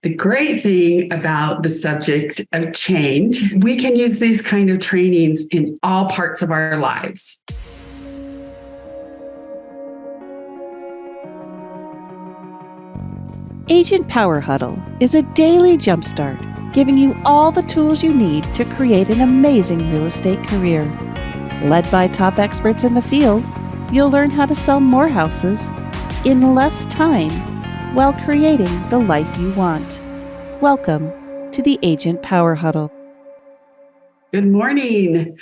The great thing about the subject of change, we can use these kind of trainings in all parts of our lives. Agent Power Huddle is a daily jumpstart, giving you all the tools you need to create an amazing real estate career. Led by top experts in the field, you'll learn how to sell more houses in less time while creating the life you want. Welcome to the Agent Power Huddle. Good morning.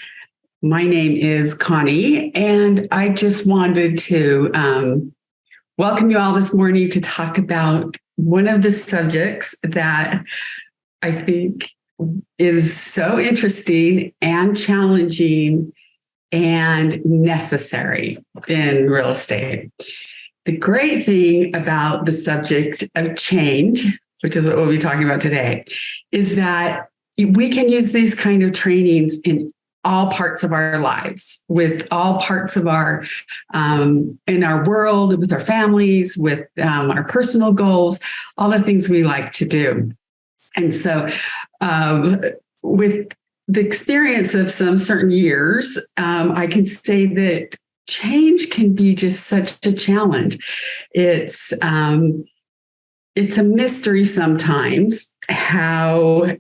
My name is Connie, and I just wanted to welcome you all this morning to talk about one of the subjects that I think is so interesting and challenging and necessary in real estate. The great thing about the subject of change, which is what we'll be talking about today, is that we can use these kind of trainings in all parts of our lives, with all parts of our, in our world, with our families, with our personal goals, all the things we like to do. And so with the experience of some certain years, I can say that change can be just such a challenge. It's a mystery sometimes how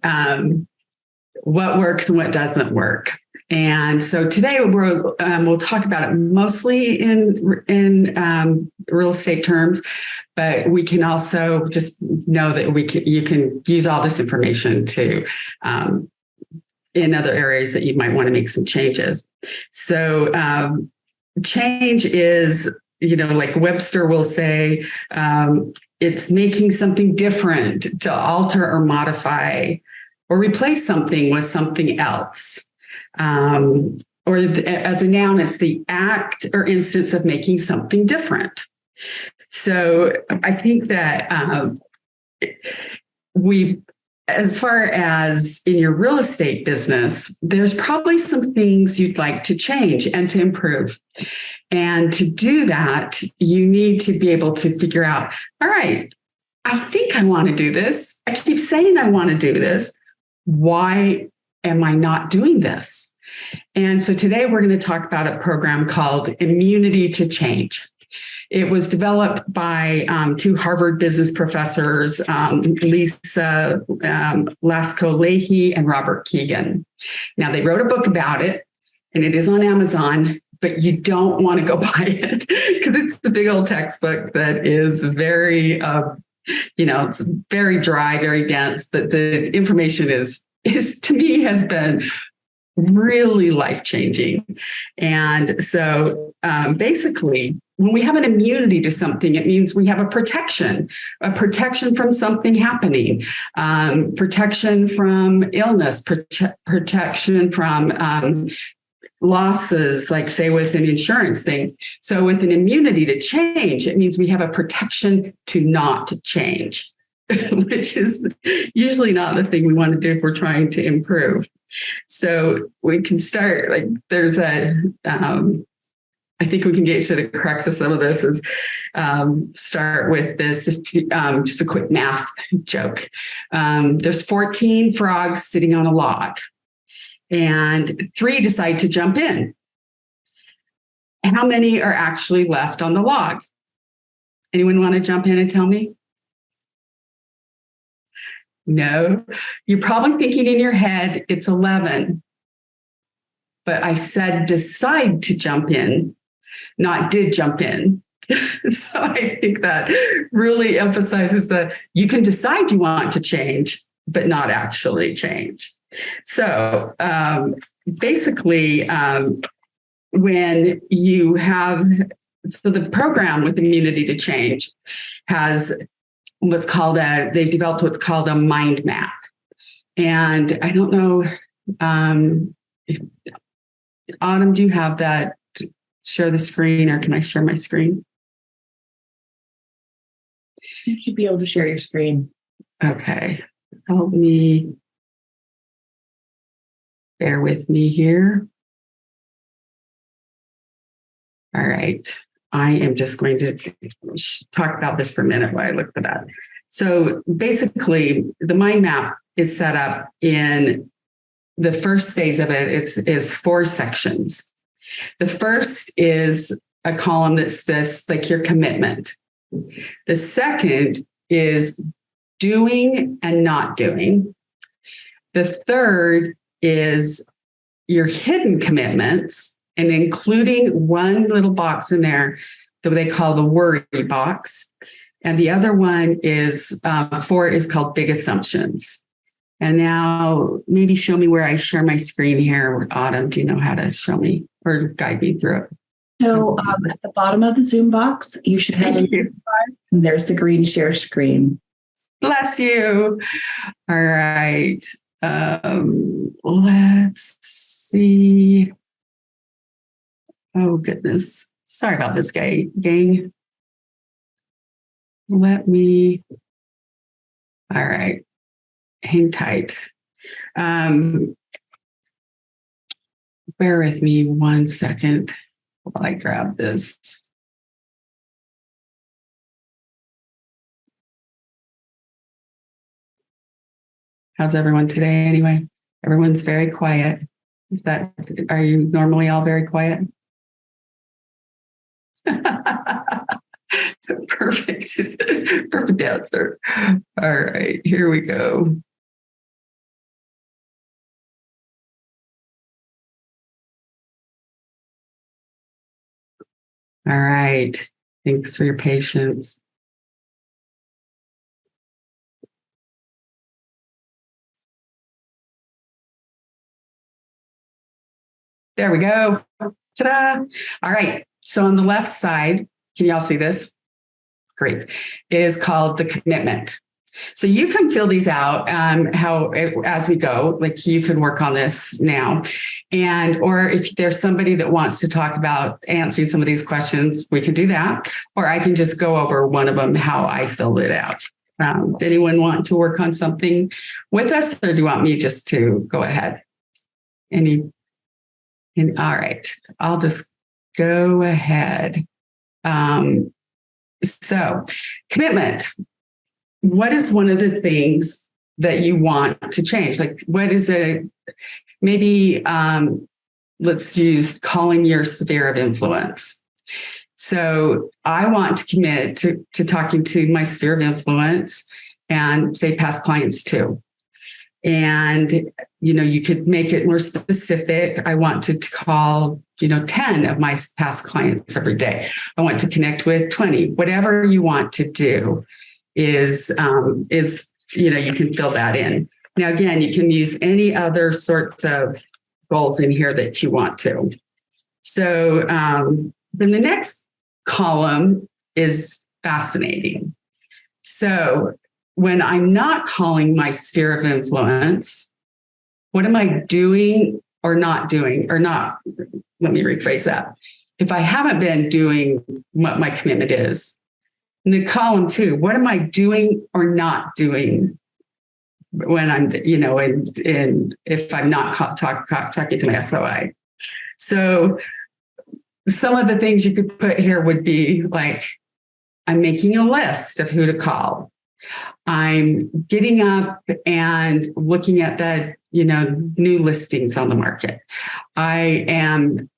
what works and what doesn't work. And so today we'll talk about it mostly in real estate terms, but we can also just know that you can use all this information to in other areas that you might want to make some changes. So change is, like Webster will say, it's making something different, to alter or modify or replace something with something else. Or as a noun, it's the act or instance of making something different. So I think that as far as in your real estate business, there's probably some things you'd like to change and to improve. And to do that, you need to be able to figure out, all right, I think I want to do this. I keep saying I want to do this. Why am I not doing this? And so today we're going to talk about a program called Immunity to Change. It was developed by two Harvard business professors, Lisa Lasko-Leahy and Robert Keegan. Now, they wrote a book about it, and it is on Amazon, but you don't want to go buy it because it's a big old textbook that is very, it's very dry, very dense, but the information is to me has been really life-changing. And so basically, when we have an immunity to something, it means we have a protection from something happening, protection from illness, protection from losses, like say with an insurance thing. So with an immunity to change, it means we have a protection to not change, which is usually not the thing we want to do if we're trying to improve. So we can start, there's I think we can get to the crux of some of this is start with this, just a quick math joke. There's 14 frogs sitting on a log, and 3 decide to jump in. How many are actually left on the log? Anyone want to jump in and tell me? No, you're probably thinking in your head, it's 11. But I said decide to jump in, not did jump in. So I think that really emphasizes that you can decide you want to change, but not actually change. So basically, when you have, so the program with Immunity to Change they've developed what's called a mind map. And I don't know, if Autumn, do you have that? Share the screen, or can I share my screen? You should be able to share your screen. Okay. Help me. Bear with me here. All right. I am just going to talk about this for a minute while I look for that. So basically, the mind map is set up in the first phase of it. Is 4 sections. The first is a column that's this, like your commitment. The second is doing and not doing. The third is your hidden commitments, and including one little box in there that they call the worry box. And the other one is 4 is called big assumptions. And now maybe show me where I share my screen here. Autumn, do you know how to show me or guide me through it? So at the bottom of the Zoom box, you should have and there's the green share screen. Bless you. All right. Let's see. Oh, goodness. Sorry about this, gang. Let me. All right. Hang tight. Bear with me 1 second while I grab this. How's everyone today anyway? Everyone's very quiet. Are you normally all very quiet? Perfect. Perfect answer. All right, here we go. All right. Thanks for your patience. There we go. Ta-da. All right. So on the left side, can y'all see this? Great. Is called the commitment. So you can fill these out as we go, like you can work on this now. Or if there's somebody that wants to talk about answering some of these questions, we can do that. Or I can just go over one of them, how I filled it out. Did anyone want to work on something with us, or do you want me just to go ahead? All right, I'll just go ahead. So commitment. What is one of the things that you want to change? Like, what is it? Maybe let's use calling your sphere of influence. So I want to commit to talking to my sphere of influence and say past clients too. And, you could make it more specific. I want to call, 10 of my past clients every day. I want to connect with 20. Whatever you want to do is you can fill that in. Now, again, you can use any other sorts of goals in here that you want to. So then the next column is fascinating. So when I'm not calling my sphere of influence, what am I doing or not doing or not? Let me rephrase that. If I haven't been doing what my commitment is, in the column 2, what am I doing or not doing when I'm, if I'm not talking to my SOI? So some of the things you could put here would be like, I'm making a list of who to call. I'm getting up and looking at the, new listings on the market. I am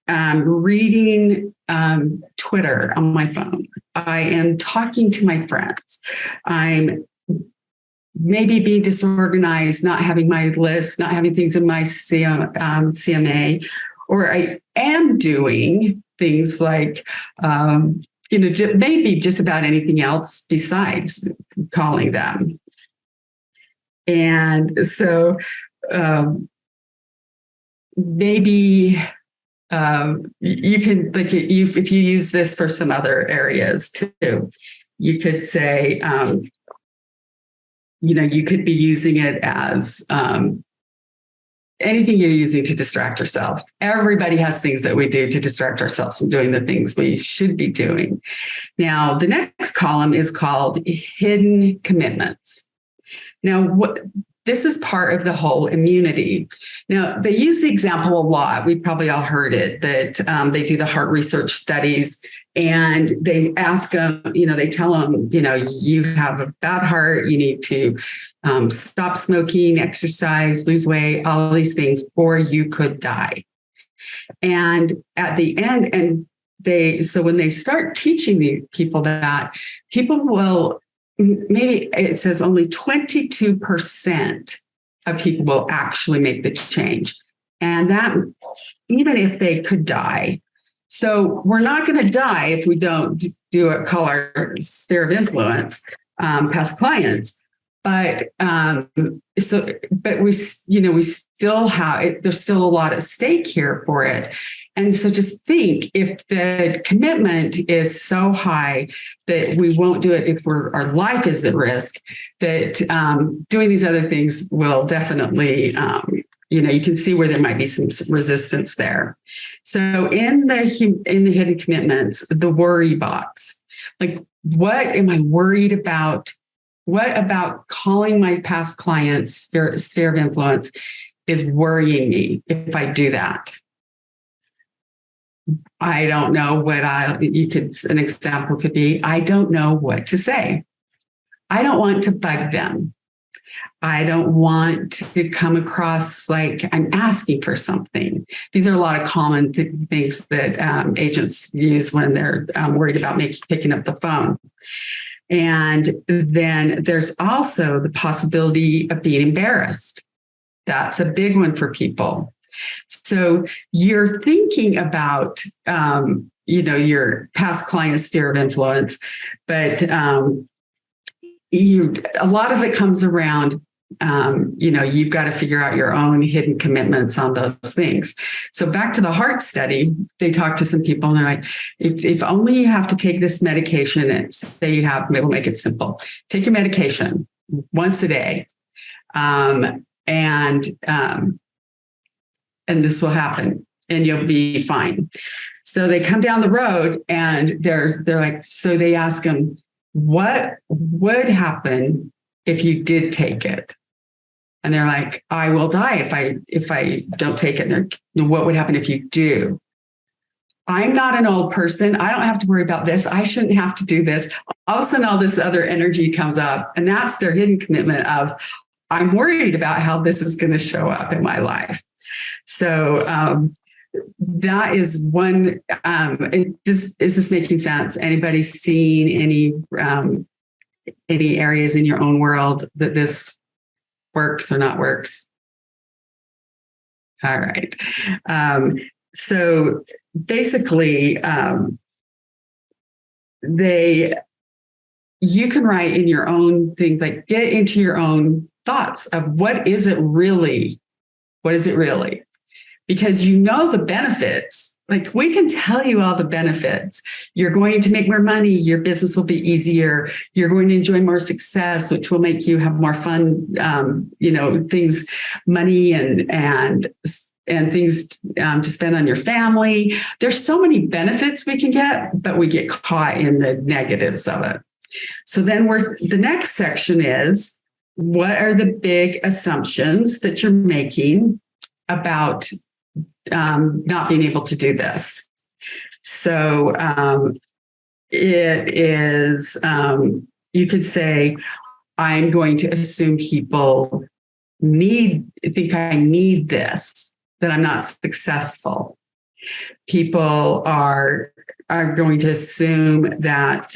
reading Twitter on my phone. I am talking to my friends. I'm maybe being disorganized, not having my list, not having things in my CMA, or I am doing things like, maybe just about anything else besides calling them. And so maybe you can, like, if you use this for some other areas too, you could say, you could be using it as anything you're using to distract yourself. Everybody has things that we do to distract ourselves from doing the things we should be doing. Now, the next column is called hidden commitments. Now, this is part of the whole immunity. Now, they use the example a lot. We've probably all heard it, that they do the heart research studies And they ask them, they tell them, you have a bad heart, you need to stop smoking, exercise, lose weight, all these things, or you could die. And at the end, so when they start teaching the people that, people will, maybe it says only 22% of people will actually make the change. And that, even if they could die. So we're not going to die if we don't do what we call our sphere of influence, past clients. But we still have, there's still a lot at stake here for it. And so just think, if the commitment is so high that we won't do it if our life is at risk, that doing these other things will definitely, you can see where there might be some resistance there. So in the hidden commitments, the worry box, like, what am I worried about? What about calling my past clients sphere of influence is worrying me if I do that? I don't know what an example could be, I don't know what to say. I don't want to bug them. I don't want to come across like I'm asking for something. These are a lot of common things that agents use when they're worried about picking up the phone. And then there's also the possibility of being embarrassed. That's a big one for people. So you're thinking about, your past client sphere of influence, but a lot of it comes around, you've got to figure out your own hidden commitments on those things. So back to the heart study, they talked to some people and they're like, if only you have to take this medication, and say we'll make it simple. Take your medication once a day. And this will happen and you'll be fine. So they come down the road and they're like, so they ask them, what would happen if you did take it? And they're like, I will die if I don't take it. And what would happen if you do? I'm not an old person. I don't have to worry about this. I shouldn't have to do this. All of a sudden, all this other energy comes up, and that's their hidden commitment of, I'm worried about how this is going to show up in my life. So that is one. Is this making sense? Anybody seeing any areas in your own world that this works or not works? All right. So basically, you can write in your own things, like get into your own thoughts of what is it really? What is it really? Because the benefits, like we can tell you all the benefits. You're going to make more money. Your business will be easier. You're going to enjoy more success, which will make you have more fun, things, money and things to spend on your family. There's so many benefits we can get, but we get caught in the negatives of it. So then the next section is, what are the big assumptions that you're making about not being able to do this? So it is, you could say, I'm going to assume people think I need this, that I'm not successful. People are going to assume that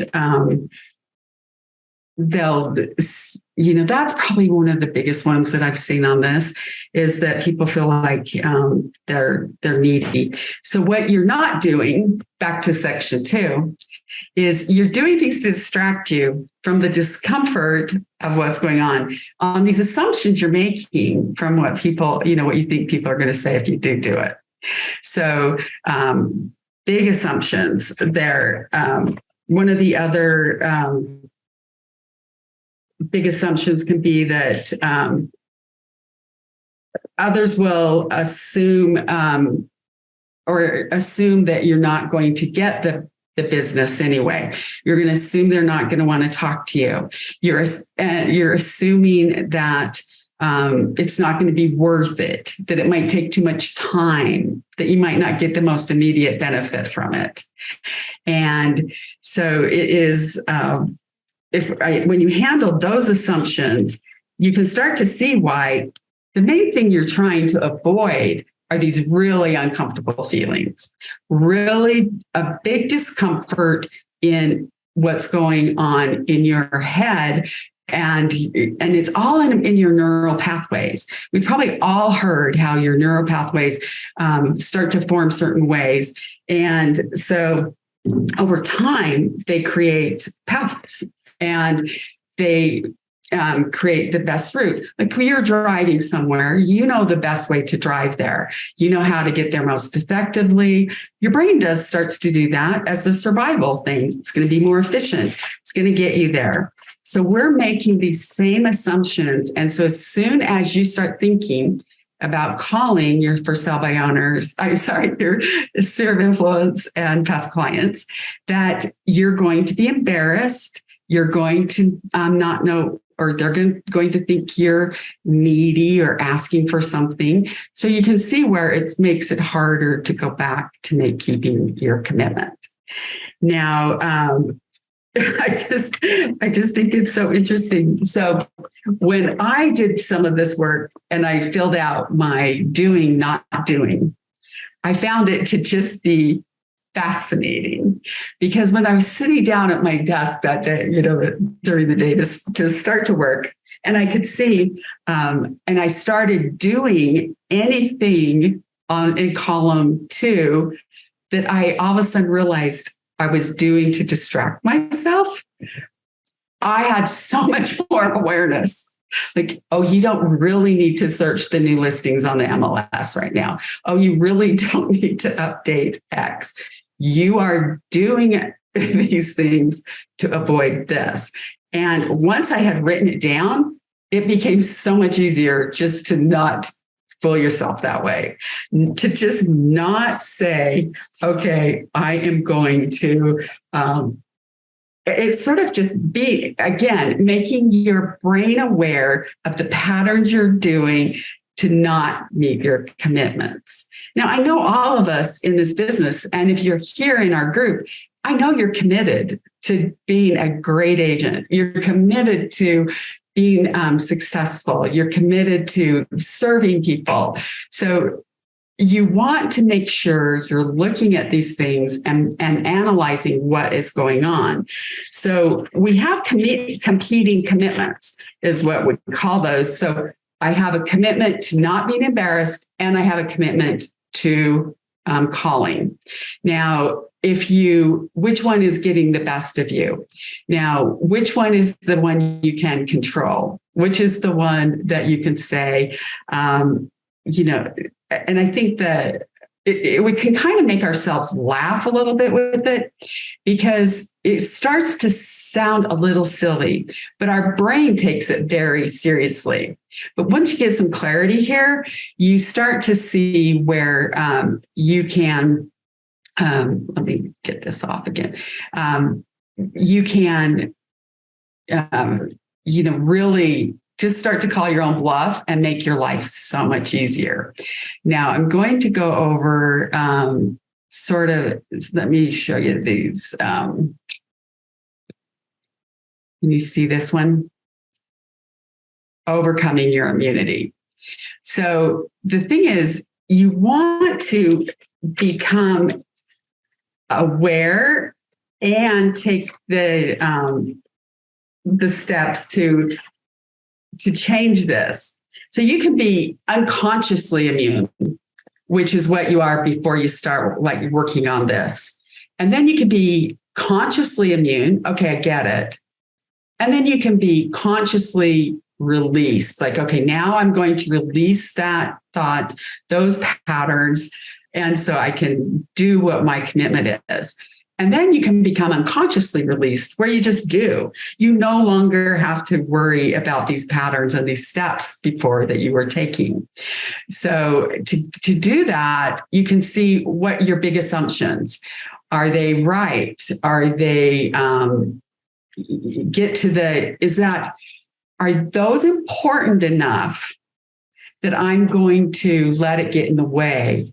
that's probably one of the biggest ones that I've seen on this, is that people feel like they're needy. So what you're not doing, back to section 2, is you're doing things to distract you from the discomfort of what's going on these assumptions you're making from what people, what you think people are going to say if you do it. So big assumptions there. One of the other big assumptions can be that others will assume that you're not going to get the business anyway. You're going to assume they're not going to want to talk to you. You're assuming that it's not going to be worth it, that it might take too much time, that you might not get the most immediate benefit from it. And so it is, when you handle those assumptions, you can start to see why the main thing you're trying to avoid are these really uncomfortable feelings, really a big discomfort in what's going on in your head. And it's all in your neural pathways. We've probably all heard how your neural pathways start to form certain ways. And so over time, they create pathways and they create the best route. Like when you're driving somewhere, you know the best way to drive there. You know how to get there most effectively. Your brain starts to do that as a survival thing. It's going to be more efficient. It's going to get you there. So we're making these same assumptions. And so as soon as you start thinking about calling your for sale by owners, your sphere of influence and past clients, that you're going to be embarrassed. You're going to not know, or they're going to think you're needy or asking for something. So you can see where it makes it harder to go back to keeping your commitment. Now, I just think it's so interesting. So when I did some of this work and I filled out my doing, not doing, I found it to just be fascinating, because when I was sitting down at my desk that day, during the day to start to work, and I could see, and I started doing anything in column 2 that I all of a sudden realized I was doing to distract myself, I had so much more awareness. Like, oh, you don't really need to search the new listings on the MLS right now. Oh, you really don't need to update X. You are doing these things to avoid this. And once I had written it down, it became so much easier just to not fool yourself that way, to just not say, okay, I am going to, it's sort of just be, again, making your brain aware of the patterns you're doing to not meet your commitments. Now, I know all of us in this business, and if you're here in our group, I know you're committed to being a great agent. You're committed to being successful. You're committed to serving people. So you want to make sure you're looking at these things and analyzing what is going on. So we have competing commitments is what we call those. So I have a commitment to not being embarrassed, and I have a commitment to calling. Now, which one is getting the best of you? Now, which one is the one you can control? Which is the one that you can say, and I think that we can kind of make ourselves laugh a little bit with it, because it starts to sound a little silly, but our brain takes it very seriously. But once you get some clarity here, you start to see where you can, let me get this off again. You can, really just start to call your own bluff and make your life so much easier. Now, I'm going to go over let me show you these. Can you see this one? Overcoming your immunity. So the thing is, you want to become aware and take the steps to change this. So you can be unconsciously immune, which is what you are before you start working on this. And then you can be consciously immune. Okay, I get it. And then you can be consciously released. Okay, now I'm going to release that thought, those patterns. And so I can do what my commitment is. And then you can become unconsciously released, where you just do. You no longer have to worry about these patterns and these steps before that you were taking. So to do that, you can see what your big assumptions are. They right? Are they are those important enough that I'm going to let it get in the way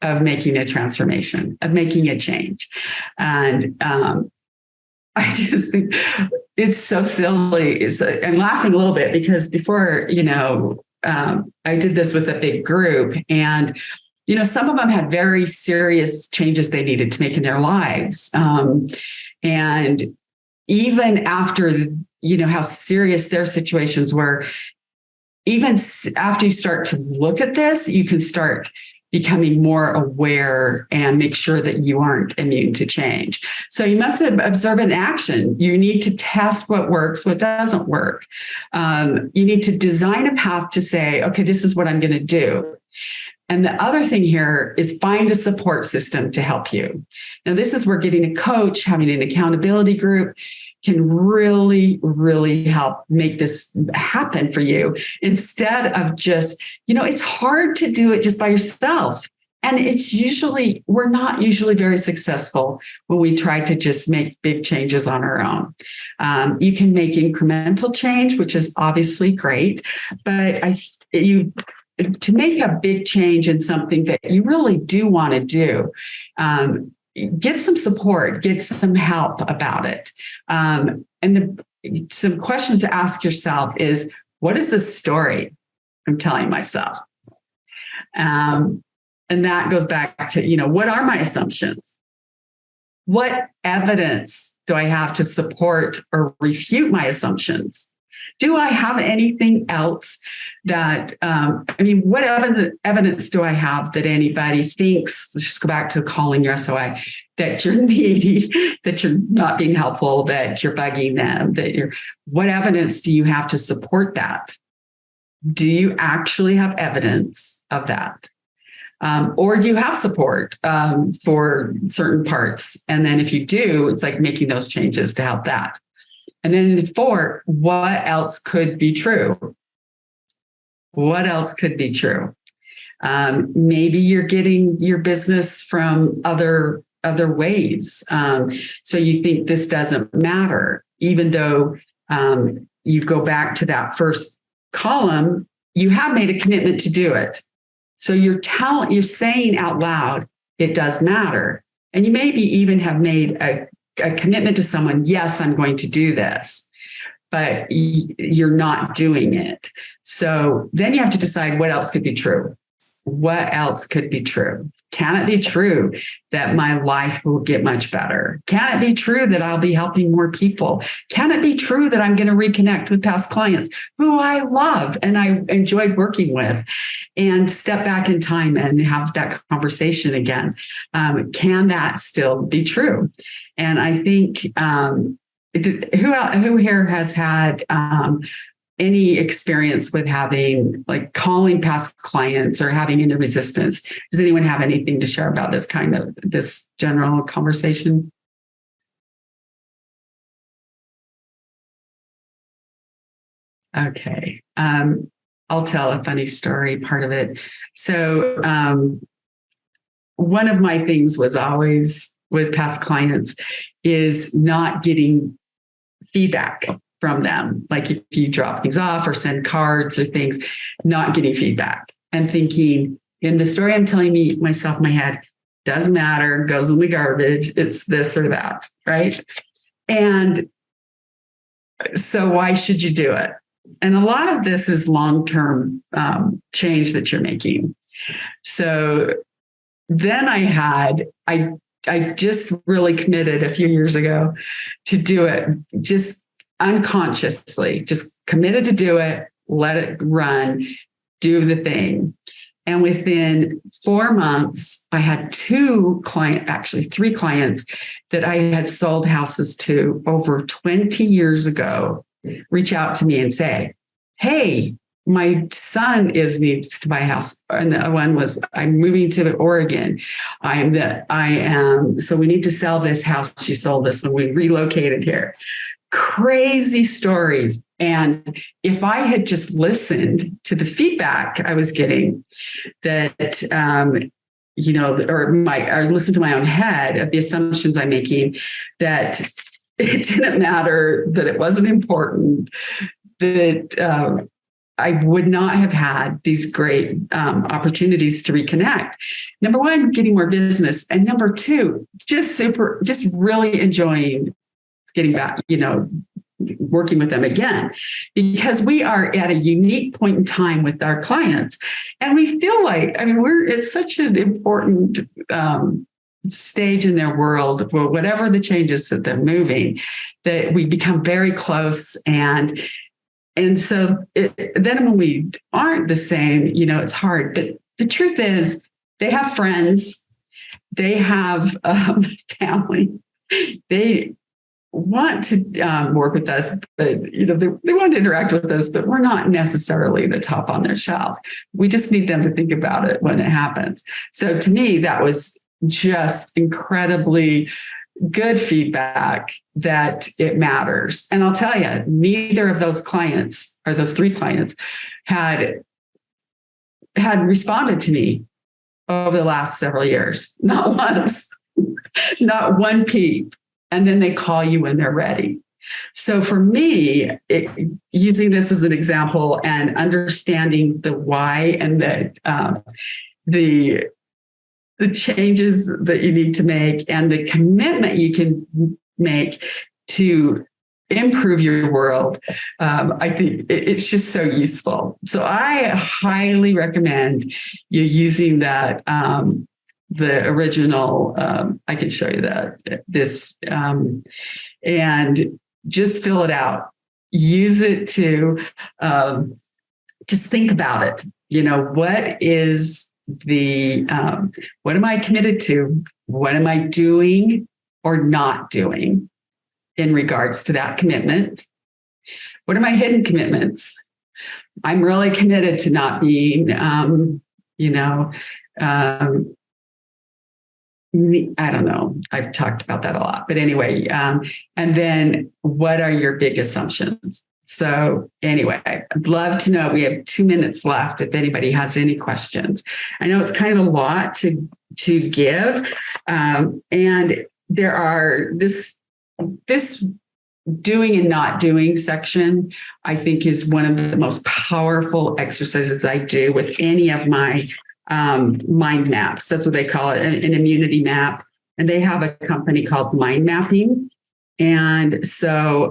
of making a transformation, of making a change? And I just think it's so silly. I'm laughing a little bit because before, I did this with a big group, and some of them had very serious changes they needed to make in their lives. And even after, how serious their situations were, even after you start to look at this, you can start becoming more aware and make sure that you aren't immune to change. So you must observe an action. You need to test what works, what doesn't work. You need to design a path to say, okay, this is what I'm going to do. And the other thing here is find a support system to help you. Now, this is where getting a coach, having an accountability group can really, really help make this happen for you instead of just, it's hard to do it just by yourself. And we're not usually very successful when we try to just make big changes on our own. You can make incremental change, which is obviously great, but to make a big change in something that you really do want to do, get some support, get some help about it. Some questions to ask yourself is, what is the story I'm telling myself? And that goes back to, what are my assumptions? What evidence do I have to support or refute my assumptions? Do I have anything else that, what evidence do I have that anybody thinks, let's just go back to calling your SOI, that you're needy, that you're not being helpful, that you're bugging them, what evidence do you have to support that? Do you actually have evidence of that? Or do you have support for certain parts? And then if you do, it's like making those changes to help that. And then 4, what else could be true? What else could be true? Maybe you're getting your business from other ways. So you think this doesn't matter, even though you go back to that first column, you have made a commitment to do it. So you're saying out loud, it does matter. And you maybe even have made a commitment to someone, yes, I'm going to do this, but you're not doing it. So then you have to decide what else could be true. What else could be true? Can it be true that my life will get much better? Can it be true that I'll be helping more people? Can it be true that I'm going to reconnect with past clients who I love and I enjoyed working with and step back in time and have that conversation again? Can that still be true? And I think who here has had any experience with having, like, calling past clients or having any resistance? Does anyone have anything to share about this general conversation? Okay. I'll tell a funny story, part of it. So one of my things was always with past clients is not getting feedback from them. Like if you drop things off or send cards or things, not getting feedback and thinking, in the story I'm telling myself in my head, doesn't matter, goes in the garbage, it's this or that, right? And so why should you do it? And a lot of this is long-term change that you're making. So then I just really committed a few years ago to do it, just unconsciously, just committed to do it, let it run, do the thing. And within 4 months, I had 3 clients that I had sold houses to over 20 years ago reach out to me and say, hey, my son needs to buy a house. And the one was, I'm moving to Oregon. So we need to sell this house. You sold this when we relocated here. Crazy stories. And if I had just listened to the feedback I was getting, that, or listened to my own head of the assumptions I'm making, that it didn't matter, that it wasn't important, that I would not have had these great opportunities to reconnect. Number one, getting more business. And number two, just really enjoying getting back, working with them again, because we are at a unique point in time with our clients. And we feel like, it's such an important stage in their world, for whatever the changes that they're moving, that we become very close. And so then when we aren't the same, it's hard. But the truth is, they have friends, they have family, they want to work with us, but they want to interact with us, but we're not necessarily the top on their shelf. We just need them to think about it when it happens. So to me, that was just incredibly good feedback that it matters. And I'll tell you, neither of those clients, or those 3 clients, had responded to me over the last several years. Not once, not one peep. And then they call you when they're ready. So for me, using this as an example and understanding the why and the changes that you need to make and the commitment you can make to improve your world, I think it's just so useful. So I highly recommend you using that. The original, I can show you this, and just fill it out. Use it to just think about it. What is what am I committed to? What am I doing or not doing in regards to that commitment? What are my hidden commitments? I'm really committed to not being, I don't know. I've talked about that a lot, but anyway, and then what are your big assumptions? So anyway, I'd love to know. We have 2 minutes left if anybody has any questions. I know it's kind of a lot to give. And there are this doing and not doing section, I think, is one of the most powerful exercises I do with any of my mind maps. That's what they call it, an immunity map. And they have a company called Mind Mapping. And so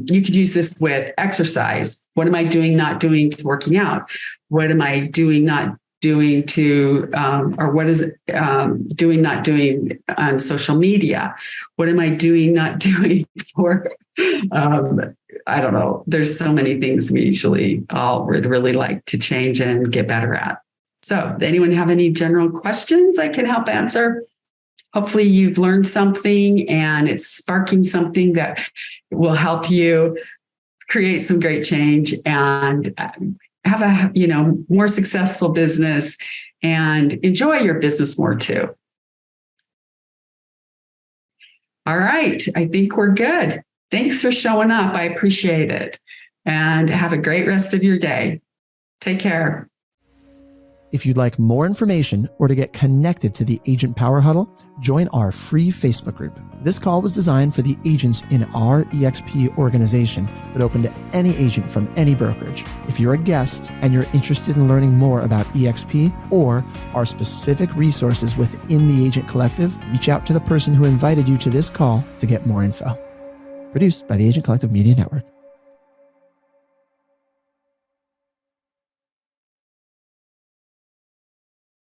you could use this with exercise. What am I doing, not doing to working out? What am I doing, not doing to, or what is it doing, not doing on social media? What am I doing, not doing for, I don't know. There's so many things we usually all would really like to change and get better at. So, anyone have any general questions I can help answer? Hopefully you've learned something and it's sparking something that will help you create some great change and have a, more successful business and enjoy your business more too. All right. I think we're good. Thanks for showing up. I appreciate it. And have a great rest of your day. Take care. If you'd like more information or to get connected to the Agent Power Huddle, join our free Facebook group. This call was designed for the agents in our EXP organization, but open to any agent from any brokerage. If you're a guest and you're interested in learning more about EXP or our specific resources within the Agent Collective, reach out to the person who invited you to this call to get more info. Produced by the Agent Collective Media Network.